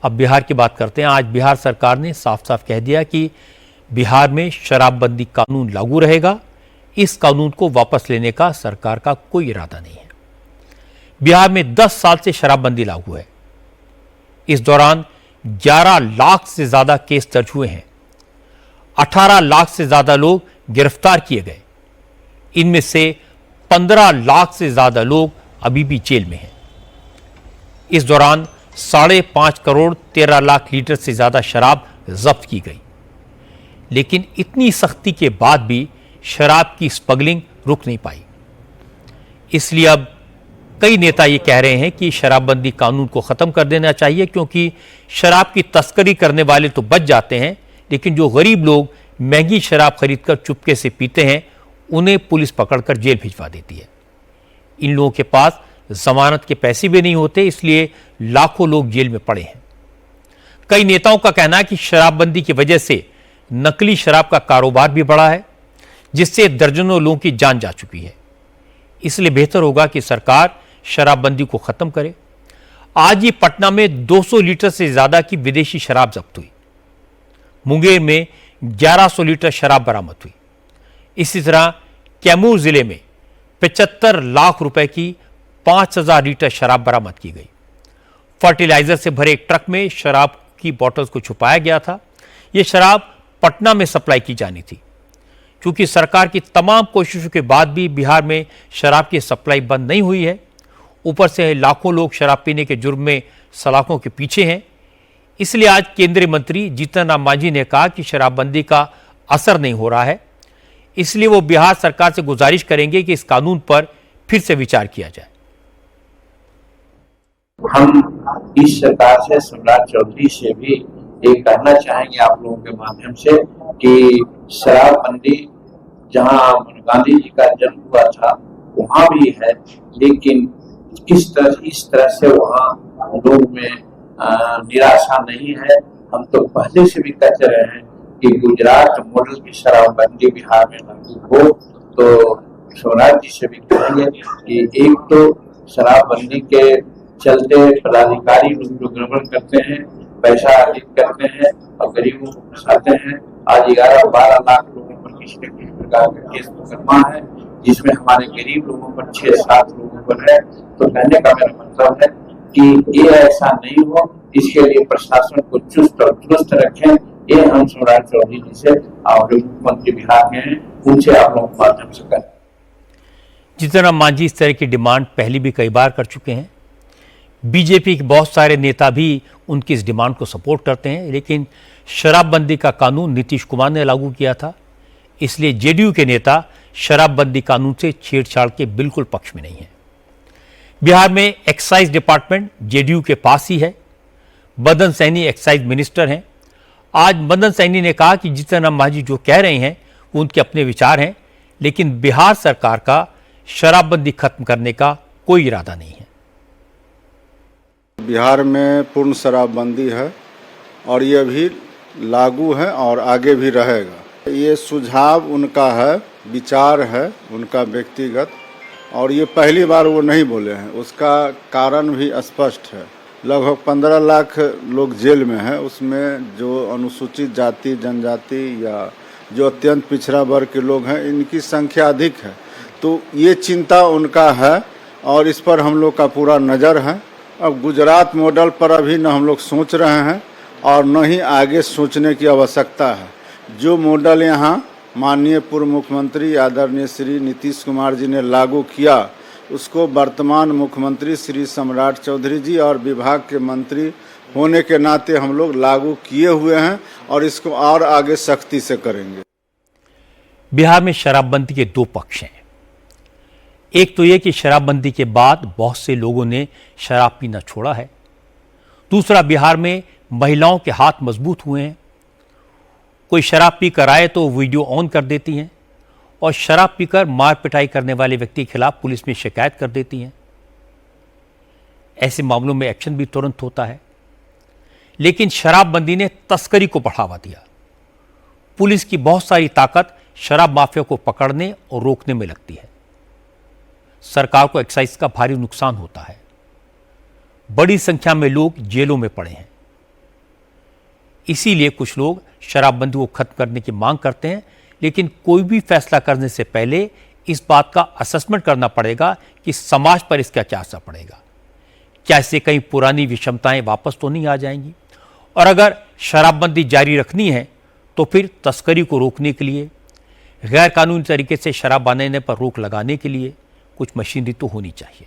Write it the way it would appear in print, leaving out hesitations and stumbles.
अब बिहार की बात करते हैं। आज बिहार सरकार ने साफ साफ कह दिया कि बिहार में शराबबंदी कानून लागू रहेगा। इस कानून को वापस लेने का सरकार का कोई इरादा नहीं है। बिहार में 10 साल से शराबबंदी लागू है। इस दौरान 11 लाख से ज्यादा केस दर्ज हुए हैं। 18 लाख से ज्यादा लोग गिरफ्तार किए गए। इनमें से 15 लाख से ज्यादा लोग अभी भी जेल में हैं। इस दौरान 5.5 करोड़ 13 लाख लीटर से ज्यादा शराब जब्त की गई। लेकिन इतनी सख्ती के बाद भी शराब की स्मगलिंग रुक नहीं पाई। इसलिए अब कई नेता ये कह रहे हैं कि शराबबंदी कानून को खत्म कर देना चाहिए, क्योंकि शराब की तस्करी करने वाले तो बच जाते हैं, लेकिन जो गरीब लोग महंगी शराब खरीदकर चुपके से पीते हैं उन्हें पुलिस पकड़कर जेल भिजवा देती है। इन लोगों के पास जमानत के पैसे भी नहीं होते, इसलिए लाखों लोग जेल में पड़े हैं। कई नेताओं का कहना है कि शराबबंदी की वजह से नकली शराब का कारोबार भी बढ़ा है, जिससे दर्जनों लोगों की जान जा चुकी है। इसलिए बेहतर होगा कि सरकार शराबबंदी को खत्म करे। आज ही पटना में 200 लीटर से ज्यादा की विदेशी शराब जब्त हुई। मुंगेर में 1100 लीटर शराब बरामद हुई। इसी तरह कैमूर जिले में 75 लाख रुपए की 5000 लीटर शराब बरामद की गई। फर्टिलाइजर से भरे एक ट्रक में शराब की बोतल्स को छुपाया गया था। यह शराब पटना में सप्लाई की जानी थी। क्योंकि सरकार की तमाम कोशिशों के बाद भी बिहार में शराब की सप्लाई बंद नहीं हुई है, ऊपर से लाखों लोग शराब पीने के जुर्म में सलाखों के पीछे हैं। इसलिए आज केंद्रीय मंत्री जीतन राम मांझी ने कहा कि शराबबंदी का असर नहीं हो रहा है। इसलिए वो बिहार सरकार से गुजारिश करेंगे कि इस कानून पर फिर से विचार किया जाए। हम इस सरकार से, सम्राट चौधरी से भी ये कहना चाहेंगे आप लोगों के माध्यम से कि शराबबंदी जहां गांधी जी का जन्म हुआ था वहां भी है, लेकिन इस तरह से वहां लोग में निराशा नहीं है। हम तो पहले से भी कहते रहे हैं कि गुजरात मॉडल की शराबबंदी बिहार में लागू हो। तो स्वराज जी से भी कहेंगे कि एक तो शराबबंदी के चलते पदाधिकारी लोग जो गड़बड़ करते हैं, पैसा अर्जित करते हैं और गरीबों को फंसाते हैं। आज 11-12 लाख लोगों पर किसी न किसी प्रकार का केस मुकदमा है, जिसमें हमारे गरीब लोगों पर 6-7 लोगों पर है। तो कहने का मेरा मतलब है कि ये ऐसा नहीं हो, इसके लिए प्रशासन को चुस्त और दुरुस्त रखें। ये हम स्वराज चौधरी जी से और मुख्यमंत्री बिहार में हैं उनसे आप लोगों के माध्यम से करें। जीतन राम मांझी इस तरह की डिमांड पहले भी कई बार कर चुके हैं। बीजेपी के बहुत सारे नेता भी उनकी इस डिमांड को सपोर्ट करते हैं, लेकिन शराबबंदी का कानून नीतीश कुमार ने लागू किया था। इसलिए जेडीयू के नेता शराबबंदी कानून से छेड़छाड़ के बिल्कुल पक्ष में नहीं है। बिहार में एक्साइज डिपार्टमेंट जेडीयू के पास ही है। मदन सहनी एक्साइज मिनिस्टर हैं। आज मदन सहनी ने कहा कि जीतन राम मांझी जो कह रहे हैं वो उनके अपने विचार हैं, लेकिन बिहार सरकार का शराबबंदी खत्म करने का कोई इरादा नहीं है। बिहार में पूर्ण शराबबंदी है और ये भी लागू है और आगे भी रहेगा। ये सुझाव उनका है, विचार है उनका व्यक्तिगत, और ये पहली बार वो नहीं बोले हैं। उसका कारण भी स्पष्ट है। लगभग 15 लाख लोग जेल में हैं, उसमें जो अनुसूचित जाति जनजाति या जो अत्यंत पिछड़ा वर्ग के लोग हैं, इनकी संख्या अधिक है। तो ये चिंता उनका है और इस पर हम लोग का पूरा नज़र है। अब गुजरात मॉडल पर अभी न हम लोग सोच रहे हैं और न ही आगे सोचने की आवश्यकता है। जो मॉडल यहाँ माननीय पूर्व मुख्यमंत्री आदरणीय श्री नीतीश कुमार जी ने लागू किया, उसको वर्तमान मुख्यमंत्री श्री सम्राट चौधरी जी और विभाग के मंत्री होने के नाते हम लोग लागू किए हुए हैं और इसको और आगे सख्ती से करेंगे। बिहार में शराबबंदी के दो पक्ष हैं। एक तो यह कि शराबबंदी के बाद बहुत से लोगों ने शराब पीना छोड़ा है। दूसरा, बिहार में महिलाओं के हाथ मजबूत हुए हैं। कोई शराब पी कर आए तो वीडियो ऑन कर देती हैं और शराब पीकर मार पिटाई करने वाले व्यक्ति के खिलाफ पुलिस में शिकायत कर देती हैं। ऐसे मामलों में एक्शन भी तुरंत होता है। लेकिन शराबबंदी ने तस्करी को बढ़ावा दिया। पुलिस की बहुत सारी ताकत शराब माफिया को पकड़ने और रोकने में लगती है। सरकार को एक्साइज का भारी नुकसान होता है। बड़ी संख्या में लोग जेलों में पड़े हैं। इसीलिए कुछ लोग शराबबंदी को खत्म करने की मांग करते हैं, लेकिन कोई भी फैसला करने से पहले इस बात का असेसमेंट करना पड़ेगा कि समाज पर इसका क्या असर पड़ेगा। क्या इससे कहीं पुरानी विषमताएं वापस तो नहीं आ जाएंगी? और अगर शराबबंदी जारी रखनी है तो फिर तस्करी को रोकने के लिए, गैर कानूनी तरीके से शराब बनाने पर रोक लगाने के लिए कुछ मशीनरी तो होनी चाहिए।